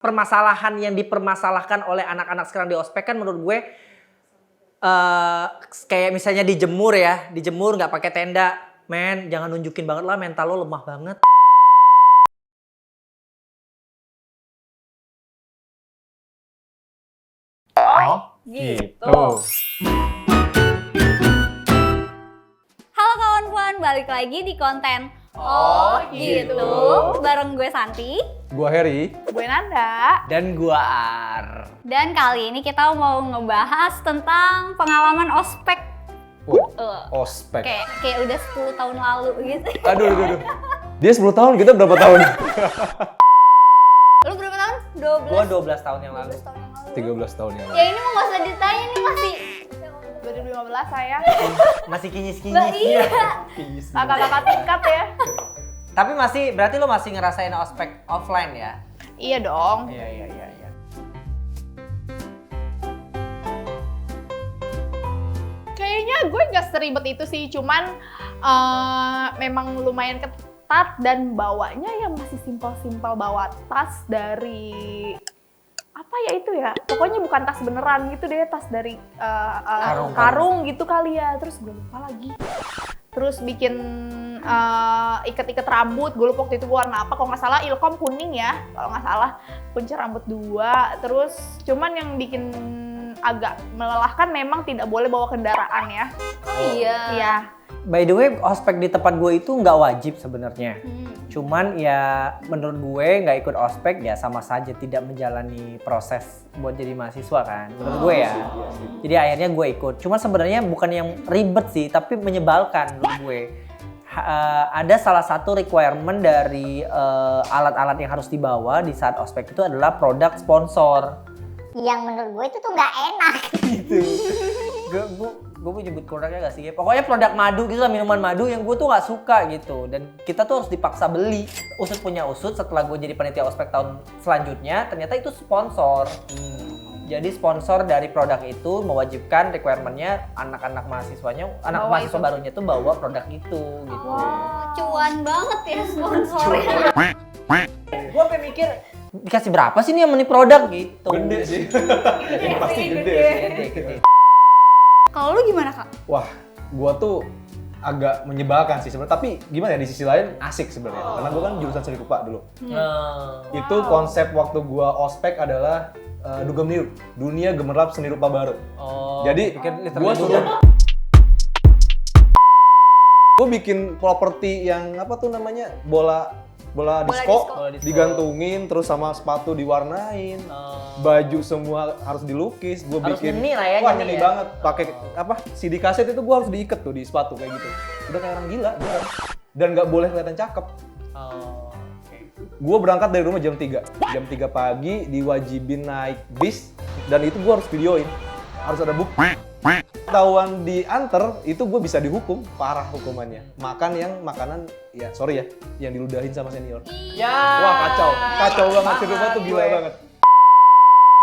Permasalahan yang dipermasalahkan oleh anak-anak sekarang di ospek kan menurut gue kayak misalnya dijemur nggak pakai tenda, men jangan nunjukin banget lah mental lo lemah banget. Oh, gitu. Halo kawan-kawan, balik lagi di konten Oh, gitu. Bareng gue Santi. Gua Heri. Gue Nanda. Dan gua Ar. Dan kali ini kita mau ngebahas tentang pengalaman ospek. Ospek. Kayak udah 10 tahun lalu gitu. Aduh. Dia 10 tahun, kita berapa tahun? Lu berapa tahun? 12? Gua 12 tahun yang lalu. 12 tahun yang lalu. 13 tahun yang lalu. Ya ini mah gak usah ditanya, ini masih 2015 saya. Masih kinyis-kinyis. Mbak, iya. Kakak-kakak tingkat ya. Tapi berarti lo masih ngerasain ospek offline ya? Iya dong. Iya. Kayaknya gue gak seribet itu sih, cuman memang lumayan ketat dan bawanya ya masih simpel-simpel, bawa tas dari apa ya itu ya, pokoknya bukan tas beneran gitu deh, tas dari karung gitu kali ya, terus gue lupa lagi. Terus bikin iket-iket rambut, gue lupa waktu itu warna apa, kalau nggak salah ilkom kuning ya, kalau nggak salah, kunci rambut 2. Terus cuman yang bikin agak melelahkan memang tidak boleh bawa kendaraan ya. Oh iya. Iya. By the way, ospek di tempat gue itu nggak wajib sebenarnya. Cuman ya menurut gue nggak ikut ospek ya sama saja tidak menjalani proses buat jadi mahasiswa kan. Menurut gue ya. Jadi akhirnya gue ikut. Cuma sebenarnya bukan yang ribet sih, tapi menyebalkan menurut gue. Ada salah satu requirement dari alat-alat yang harus dibawa di saat ospek itu adalah produk sponsor. Yang menurut gue itu tuh nggak enak. Gitu. Gue mau nyebut produknya gak sih? Pokoknya produk madu gitu lah, minuman madu yang gue tuh gak suka gitu. Dan kita tuh harus dipaksa beli. Usut punya usut, setelah gue jadi panitia ospek tahun selanjutnya, ternyata itu sponsor. Jadi sponsor dari produk itu mewajibkan requirement-nya anak-anak mahasiswanya, anak Bawa mahasiswa itu. barunya tuh bawa produk itu gitu. Wah, cuan banget ya sponsornya. Gue pengen mikir, dikasih berapa sih nih yang ini produk gitu. Gede sih. Ini pasti gede. Gede. Kalau lu gimana, Kak? Wah, gua tuh agak menyebalkan sih sebenarnya. Tapi gimana ya, di sisi lain asik sebenarnya. Karena gua kan jurusan seni rupa dulu. Itu konsep waktu gua ospek adalah dugem niru, dunia gemerlap seni rupa baru. Oh, Jadi pikir gua literally suruh gue bikin properti yang apa tuh namanya, bola disco, disco. digantungin, terus sama sepatu diwarnain, baju semua harus dilukis. Gue Harus bikin, nyeni lah ya, wah nyeni nyeni ya. banget. Pakai apa? CD kaset itu gue harus diikat tuh di sepatu kayak gitu. Udah kayak orang gila, beneran. Dan nggak boleh kelihatan cakep. Oh, Gue berangkat dari rumah jam 3 pagi, diwajibin naik bis, dan itu gue harus videoin, harus ada bukti. Ketahuan diantar itu gue bisa dihukum, parah hukumannya. Makanan ya sorry ya, yang diludahin sama senior. ya. Wah kacau banget, seni rupa tuh gila banget.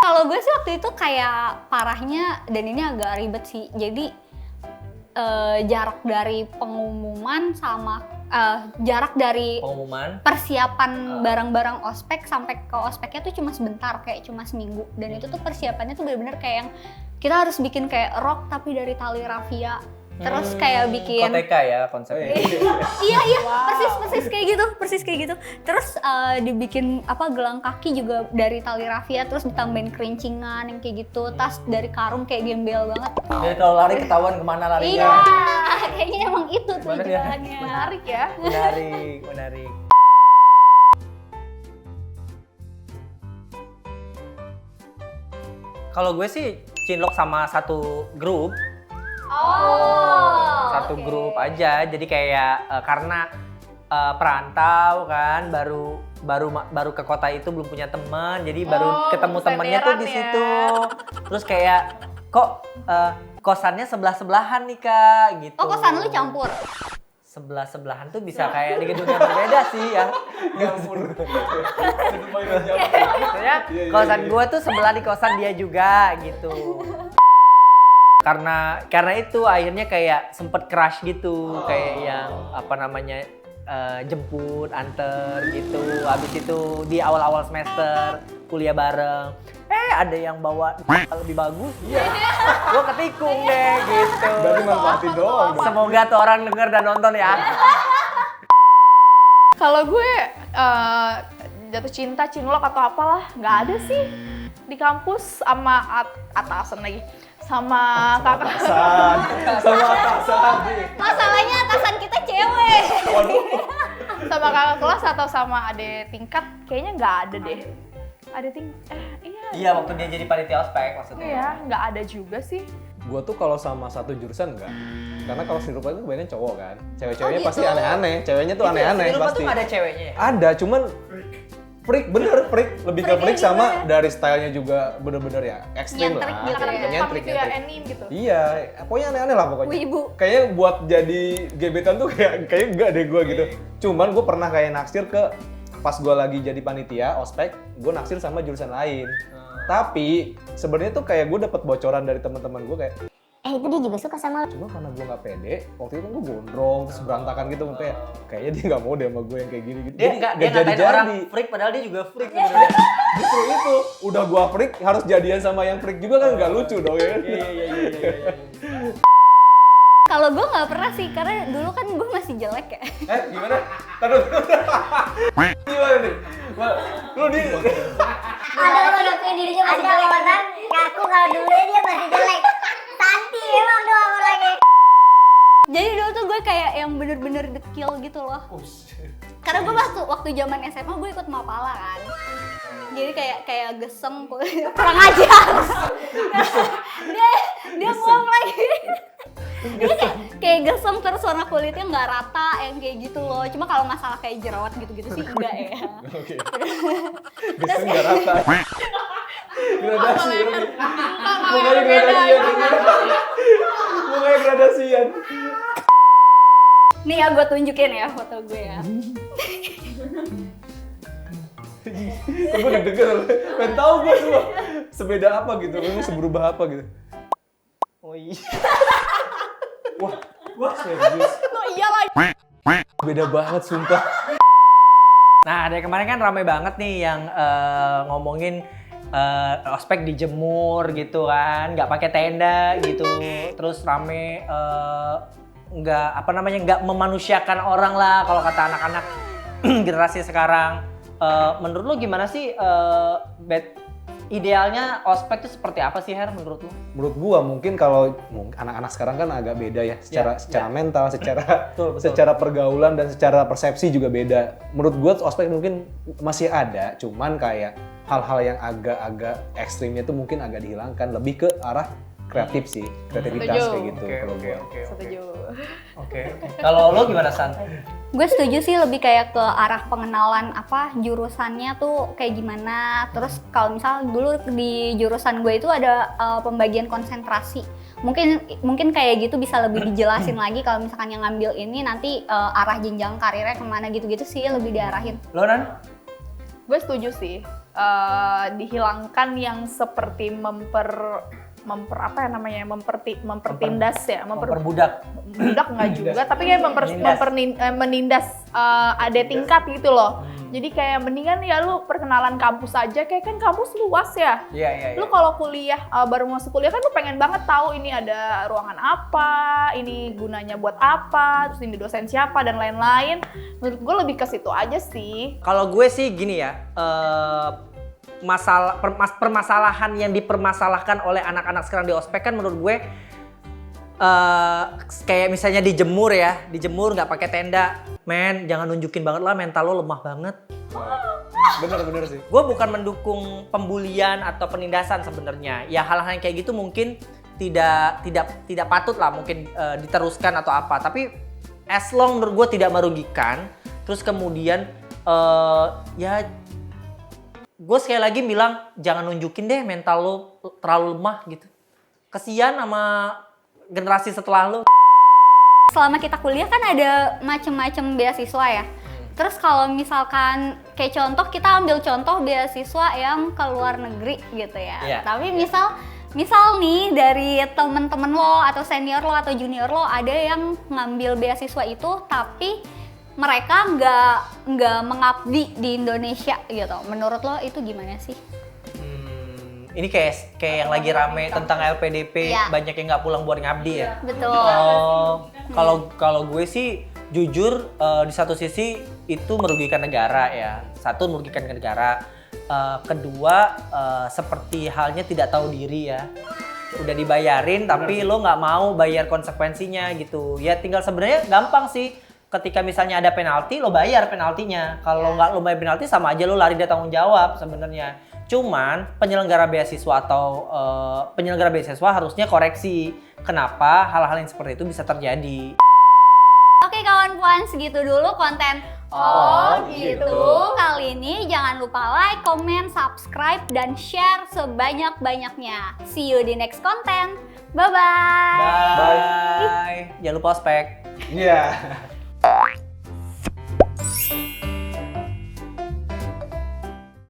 Kalau gue sih waktu itu kayak parahnya, dan ini agak ribet sih. Jadi jarak dari pengumuman sama jarak dari Pengumuman. persiapan barang-barang ospek sampai ke ospeknya tuh cuma sebentar, kayak cuma seminggu. Dan itu tuh persiapannya tuh bener-bener kayak yang kita harus bikin kayak rok tapi dari tali rafia. Terus kayak bikin Koteka ya konsepnya. iya persis kayak gitu. Terus dibikin apa, gelang kaki juga dari tali rafia, terus ditambahin kerincingan yang kayak gitu. Tas dari karung kayak gembel banget. Jadi kalau lari ketahuan kemana Iya, larinya. kayaknya emang itu tuh Mana dia? jualannya. Menarik ya. Menarik. Kalau gue sih cinlok sama satu grup. Satu oke. grup aja. Jadi kayak karena perantau kan, baru ke kota itu belum punya teman, jadi baru ketemu temennya tuh di senderan situ. ya. Terus kayak kok kosannya sebelah-sebelahan nih Kak gitu. Oh, kosan lu campur? Sebelah-sebelahan tuh bisa kayak di gedung yang berbeda sih ya. Maksudnya kosan gue tuh sebelah di kosan dia juga gitu. Karena itu akhirnya kayak sempet crush gitu, kayak yang apa namanya, jemput, anter gitu. Habis itu di awal-awal semester kuliah bareng. Ada yang bawa lebih bagus. Iya. Gue ketikung deh gitu. Berarti manfaatin doang. Semoga tuh orang denger dan nonton ya. Kalau gue jatuh cinta, cinlok atau apalah, nggak ada sih di kampus sama atasan lagi, sama kakak. Sama atasan nih. Masalahnya atasan kita cewek. Sama kakak kelas atau sama adik tingkat, kayaknya nggak ada deh. Iya, waktu dia jadi panitia ospek maksudnya. Iya, nggak ada juga sih. Gua tuh kalau sama satu jurusan enggak. Karena kalau senior itu kebanyakan cowok kan. Cewek-ceweknya gitu. pasti aneh-aneh. Ceweknya tuh aneh-aneh Di rumah pasti. tuh nggak ada ceweknya ya? Ada, cuman freak, bener freak. Lebih ke freak sama dari stylenya juga bener-bener ya ekstrim Nyentrik lah. gitu ya. Nyentrik, Nyentrik ya, nyentrik. anime gitu. Iya, pokoknya aneh-aneh lah pokoknya. Wibu. Kayaknya buat jadi gebetan tuh kayak enggak deh gua gitu. Cuman gue pernah kayak naksir ke pas gua lagi jadi panitia ospek, gue naksir sama jurusan lain. Tapi sebenarnya tuh kayak gue dapet bocoran dari teman-teman gue kayak Itu dia juga suka sama lu. cuma karena gue nggak pede, waktu itu gue gondrong terus berantakan gitu, kayak kayaknya dia nggak mau deh sama gue yang kayak gini gitu. Dia ngatain orang freak padahal dia juga freak sebenarnya. Justru itu, udah gue freak harus jadian sama yang freak juga kan nggak lucu dong ya. Iya. Kalau gue nggak pernah sih, karena dulu kan gue masih jelek ya. Gimana? Taduh. Gimana nih? Lu di Ada punya dirinya masih jelek. Ada orang ngaku kalau dulu dia masih jelek. Santi emang doang orangnya. Jadi dulu tuh gue kayak yang bener-bener dekil gitu loh. Karena gue waktu zaman SMA gue ikut Mapala kan. Jadi kayak gesem, kurang ajar. dia ngomong lagi. Dia kayak gesem terus warna kulitnya nggak rata yang kayak gitu loh. Cuma kalau masalah kayak jerawat gitu-gitu sih enggak ya. Oke. Gesem nggak rata. Gradasi. Mukanya gradasian. Mukanya gradasian. Nih ya gue tunjukin ya foto gue ya. Kok gue deg-degan, pengen tahu gue semua sebeda apa gitu, ini seberubah apa gitu. Oh iya. Wah serius, Oh iya lagi. beda banget sumpah. Nah, dari kemarin kan ramai banget nih yang ngomongin ospek dijemur gitu kan, nggak pakai tenda gitu, terus rame nggak memanusiakan orang lah kalau kata anak-anak generasi sekarang. Menurut lo gimana sih idealnya ospek itu seperti apa sih, Her, menurut lo? Menurut gua mungkin kalau anak-anak sekarang kan agak beda ya, secara mental, secara pergaulan dan secara persepsi juga beda. Menurut gua ospek mungkin masih ada, cuman kayak hal-hal yang agak-agak ekstrimnya itu mungkin agak dihilangkan, lebih ke arah kreatif sih, kreativitas Setuju. kayak gitu kalau gua. Setuju. Oke. Kalau lo gimana, San? Gue setuju sih lebih kayak ke arah pengenalan jurusannya tuh kayak gimana. Terus kalau misal dulu di jurusan gue itu ada pembagian konsentrasi. Mungkin kayak gitu bisa lebih dijelasin lagi kalau misalkan yang ngambil ini nanti arah jenjang karirnya kemana gitu-gitu sih lebih diarahin. Lo, Nan? Gue setuju sih. Dihilangkan yang seperti mempertindas ya, Memperbudak. budak nggak juga, tapi kayak menindas adik tingkat gitu loh. Jadi kayak mendingan ya lu perkenalan kampus aja, kayak kan kampus luas ya. Iya. Lu kalau kuliah baru masuk kuliah kan lu pengen banget tahu ini ada ruangan apa, ini gunanya buat apa, terus ini dosen siapa dan lain-lain. Menurut gue lebih ke situ aja sih. Kalau gue sih gini ya, permasalahan yang dipermasalahkan oleh anak-anak sekarang di ospek kan menurut gue kayak misalnya dijemur nggak pakai tenda, men, jangan nunjukin banget lah mental lo lemah banget. Bener sih. Gue bukan mendukung pembulian atau penindasan sebenarnya. Ya hal-hal yang kayak gitu mungkin tidak patut lah mungkin diteruskan atau apa. Tapi as long menurut gue tidak merugikan. Terus kemudian ya gue sekali lagi bilang jangan nunjukin deh mental lo terlalu lemah gitu. Kesian sama generasi setelah lo. Selama kita kuliah kan ada macem-macem beasiswa ya. Terus kalau misalkan kayak contoh, kita ambil contoh beasiswa yang ke luar negeri gitu ya. Iya. Tapi misal nih dari temen-temen lo atau senior lo atau junior lo ada yang ngambil beasiswa itu tapi mereka nggak mengabdi di Indonesia gitu. Menurut lo itu gimana sih? Ini kayak yang lagi rame tentang LPDP, Iya. banyak yang nggak pulang buat ngabdi ya. Betul. Kalau gue sih jujur di satu sisi itu merugikan negara ya. Satu merugikan negara. Kedua seperti halnya tidak tahu diri ya. Udah dibayarin tapi lo nggak mau bayar konsekuensinya gitu. Ya tinggal sebenarnya gampang sih. Ketika misalnya ada penalti, lo bayar penaltinya. Kalau nggak lo bayar penalti sama aja lo lari dari tanggung jawab sebenarnya. Cuman penyelenggara beasiswa atau penyelenggara beasiswa harusnya koreksi kenapa hal-hal yang seperti itu bisa terjadi. Oke kawan puan, segitu dulu konten Oh, gitu. Kali ini jangan lupa like, comment, subscribe, dan share sebanyak-banyaknya. See you di next konten. Bye-bye. Bye. Jangan lupa ospek. Iya.